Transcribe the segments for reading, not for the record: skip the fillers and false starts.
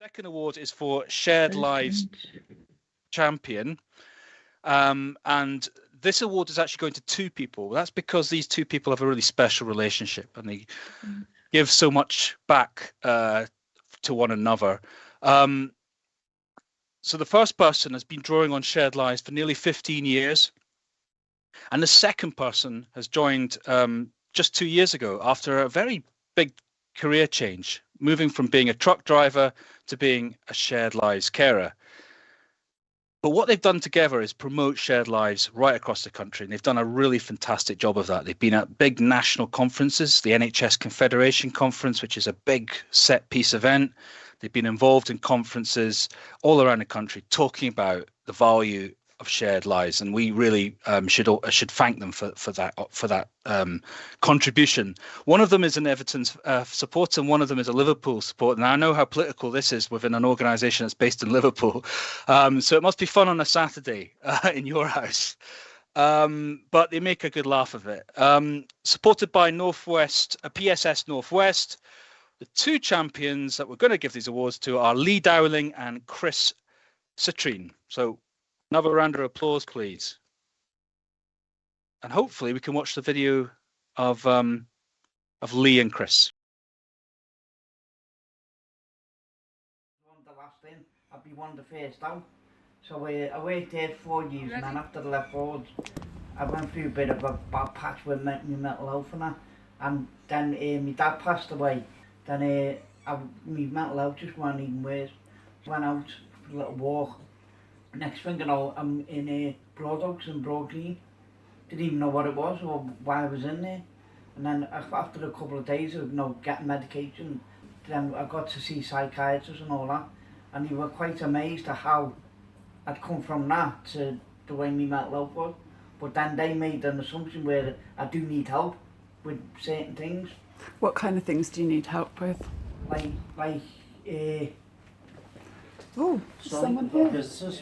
Second award is for Shared Lives Champion. And this award is actually going to two people. That's because these two people have a really special relationship and they give so much back to one another. So the first person has been drawing on Shared Lives for nearly 15 years. And the second person has joined just 2 years ago after a very big career change, moving from being a truck driver to being a Shared Lives carer. But what they've done together is promote Shared Lives right across the country. And they've done a really fantastic job of that. They've been at big national conferences, the NHS Confederation Conference, which is a big set piece event. They've been involved in conferences all around the country talking about the value of shared lives, and we really should thank them for that contribution. One of them is an Everton supporter, and one of them is a Liverpool supporter. Now I know how political this is within an organisation that's based in Liverpool, so it must be fun on a Saturday in your house. But they make a good laugh of it. Supported by PSS Northwest. The two champions that we're going to give these awards to are Dowling and Chris Citrine. So another round of applause, please. And hopefully we can watch the video of Lee and Chris. The last in, I'd be one of the first out. So I worked there 4 years, and then after I left board, I went through a bit of a bad patch with my mental health and that. And then my dad passed away. Then my mental health just went even worse. Went out for a little walk. Next thing you know, I'm in Broad Oaks and Broad Green. Didn't even know what it was or why I was in there. And then after a couple of days of getting medication, then I got to see psychiatrists and all that. And they were quite amazed at how I'd come from that to the way my mental health was. But then they made an assumption where I do need help with certain things. What kind of things do you need help with? Oh, someone here. Visitors.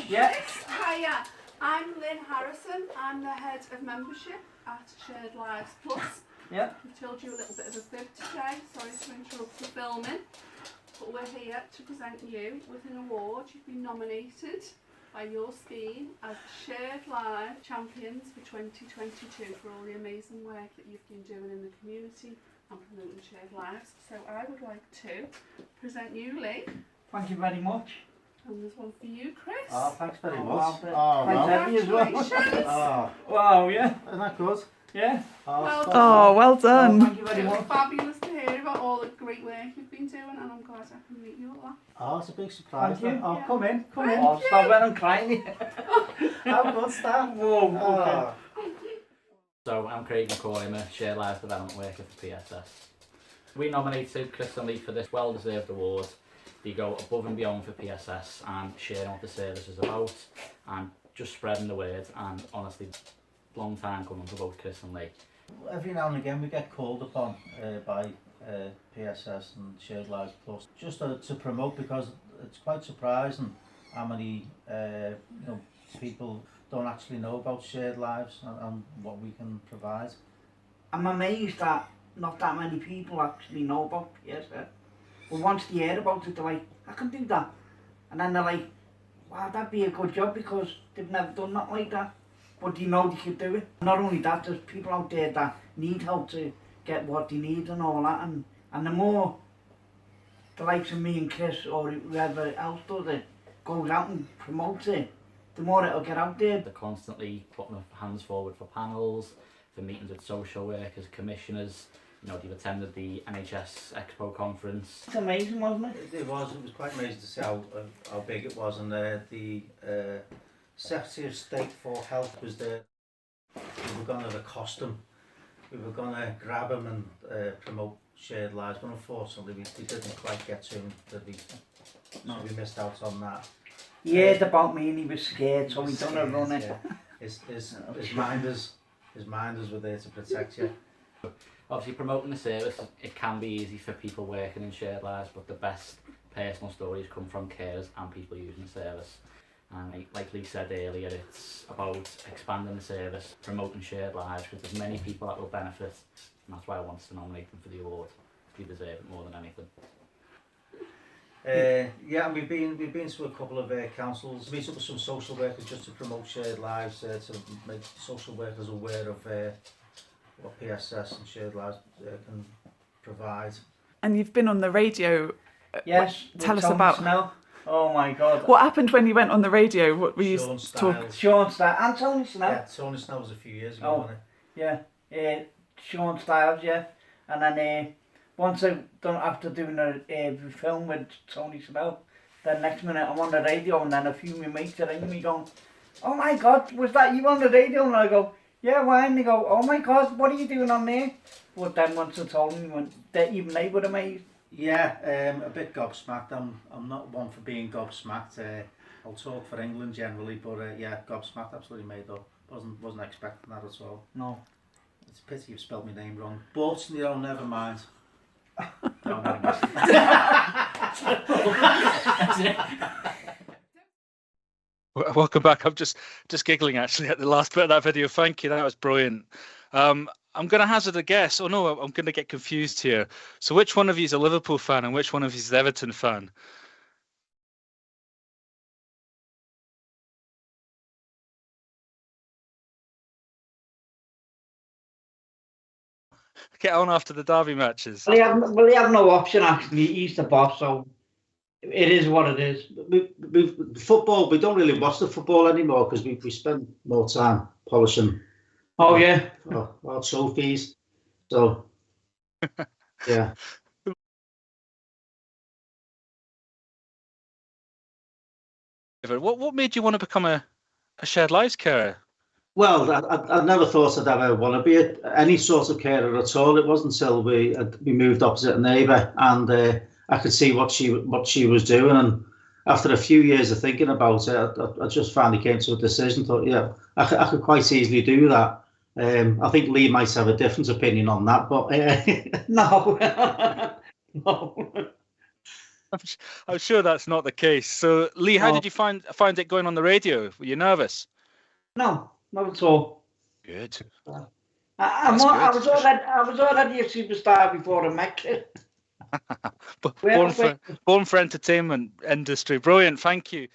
Yeah. Hiya, I'm Lynn Harrison. I'm the head of membership at Shared Lives Plus. Yeah. We told you a little bit of a fib today. Sorry to interrupt the filming, but we're here to present you with an award. You've been nominated by your scheme as Shared Lives Champions for 2022 for all the amazing work that you've been doing in the community and promoting Shared Lives. So I would like to present you, Lee. Thank you very much. And there's one for you, Chris. Oh, thanks very much. Wow. Oh, Thanks, wow. Abby, as well. Congratulations. Oh, Wow, yeah. isn't that good? Yeah. Oh, Well stop. Oh, well done. Thank you very It was much. fabulous to hear about all the great work you've been doing, and I'm glad I can meet you at that. Oh, it's a big surprise. Thank you. Oh, Yeah. come in. Thank Oh, you. stop when I'm crying. How good, Stan? Whoa, Oh. So I'm Craig McCoy, I'm a Shared Lives Development Worker for PSS. We nominated Chris and Lee for this well-deserved award. They go above and beyond for PSS and sharing what the service is about and just spreading the word, and honestly, long time coming for both Chris and Lee. Every now and again we get called upon by PSS and Shared Lives Plus just to promote, because it's quite surprising how many people don't actually know about Shared Lives and what we can provide. I'm amazed that not that many people actually know about PSS. But once they hear about it, they're like, I can do that. And then they're like, wow, that'd be a good job, because they've never done that like that. But they know they can do it. Not only that, there's people out there that need help to get what they need and all that. And the more the likes of me and Chris or whoever else does it, goes out and promotes it, the more it'll get out there. They're constantly putting their hands forward for panels, for meetings with social workers, commissioners. You know, they've attended the NHS Expo conference. It's amazing, wasn't it? It was quite amazing to see how big it was, and the Secretary of State for Health was there. We were going to accost him, we were going to grab him and promote Shared Lives, but unfortunately we didn't quite get to him, so we missed out on that. He heard about me and he was scared, so he done a run it. Yeah. His minders were there to protect you. Obviously, promoting the service, it can be easy for people working in Shared Lives, but the best personal stories come from carers and people using the service. And like Lee said earlier, it's about expanding the service, promoting shared lives, because there's many people that will benefit, and that's why I wanted to nominate them for the award. They deserve it more than anything. Yeah, and we've been to a couple of councils, meet up with some social workers just to promote shared lives, to make social workers aware of what PSS and shared lives can provide. And you've been on the radio. Yes. Tell with us Tony about Snell. Oh my God. what happened when you went on the radio. What were you Sean talking? Stiles. Sean Stiles and Tony Snell. Yeah, Tony Snell was a few years ago, Oh. wasn't Yeah. Sean Stiles, yeah. And then once I done after doing a film with Tony Snell, then next minute I'm on the radio, and then a few of my mates are ringing me going, "Oh my God, was that you on the radio?" And I go, "Yeah, why?" And they go, "Oh my God, what are you doing on there?" But then once I told them, even they were amazed. Yeah, a bit gobsmacked. I'm not one for being gobsmacked. I'll talk for England generally, but yeah, gobsmacked, absolutely made up. Wasn't expecting that at all. No. It's a pity you've spelled my name wrong. But you know, never mind. No, never mind. Welcome back. I'm just giggling actually at the last bit of that video. Thank you. That was brilliant. I'm going to hazard a guess. Oh no, I'm going to get confused here. So which one of you is a Liverpool fan and which one of you is an Everton fan? Get on after the derby matches. Well, he have no option actually. He's the boss, so it is what it is. Football, we don't really watch the football anymore because we spend more time polishing Oh yeah. our trophies. So, yeah. What made you want to become a shared lives carer? Well, I never thought I'd ever want to be any sort of carer at all. It wasn't until we moved opposite a neighbour, and I could see what she was doing. And after a few years of thinking about it, I just finally came to a decision. Thought, yeah, I could quite easily do that. I think Lee might have a different opinion on that, but No. No. I'm sure that's not the case. So, Lee, how did you find it going on the radio? Were you nervous? No, not at all. Good. I was already a superstar before I met you. Born for entertainment industry. Brilliant. Thank you.